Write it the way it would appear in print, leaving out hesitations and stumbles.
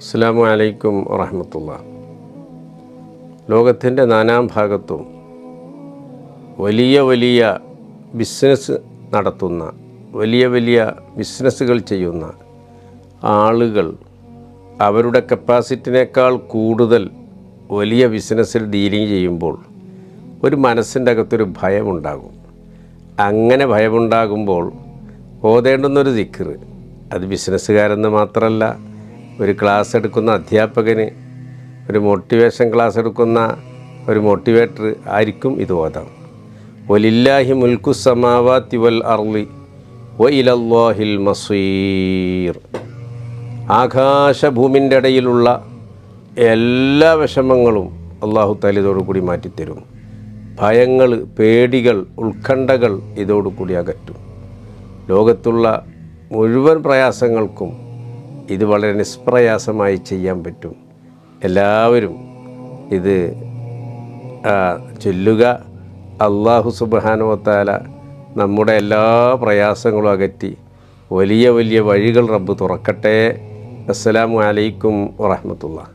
അസ്സലാമു അലൈക്കും വറഹ്മത്തുള്ളാഹി. ലോകത്തിൻ്റെ നാനാം ഭാഗത്തും വലിയ വലിയ ബിസിനസ് നടത്തുന്ന, വലിയ വലിയ ബിസിനസ്സുകൾ ചെയ്യുന്ന ആളുകൾ അവരുടെ കപ്പാസിറ്റിനേക്കാൾ കൂടുതൽ വലിയ ബിസിനസ്സിൽ ഡീലിങ് ചെയ്യുമ്പോൾ ഒരു മനസ്സിൻ്റെ അകത്തൊരു ഭയമുണ്ടാകും. അങ്ങനെ ഭയമുണ്ടാകുമ്പോൾ ഓതേണ്ടുന്നൊരു ദിക്ർ, അത് ബിസിനസ്സുകാരെന്ന് മാത്രമല്ല, ഒരു ക്ലാസ് എടുക്കുന്ന അധ്യാപകന്, ഒരു മോട്ടിവേഷൻ ക്ലാസ് എടുക്കുന്ന ഒരു മോട്ടിവേറ്റർ ആയിരിക്കും ഇത് ഓതാം. വലില്ലാഹി മുൽക്കു സമാവാതി വൽ അർളി വ ഇലല്ലാഹിൽ മസീർ. ആകാശഭൂമിൻ്റെ ഇടയിലുള്ള എല്ലാ വിഷമങ്ങളും അള്ളാഹു തആല ഇതോടുകൂടി മാറ്റിത്തരും. ഭയങ്ങൾ, പേടികൾ, ഉത്കണ്ഠകൾ ഇതോടുകൂടി അകറ്റും. ലോകത്തുള്ള മുഴുവൻ പ്രയാസങ്ങൾക്കും ഇത് വളരെ നിഷ്പ്രയാസമായി ചെയ്യാൻ പറ്റും. എല്ലാവരും ഇത് ചൊല്ലുക. അല്ലാഹു സുബ്ഹാനഹു വ തആല നമ്മുടെ എല്ലാ പ്രയാസങ്ങളും അകറ്റി വലിയ വലിയ വഴികൾ റബ്ബ് തുറക്കട്ടെ. അസ്സലാമു അലൈക്കും വറഹ്മത്തുള്ളാഹി.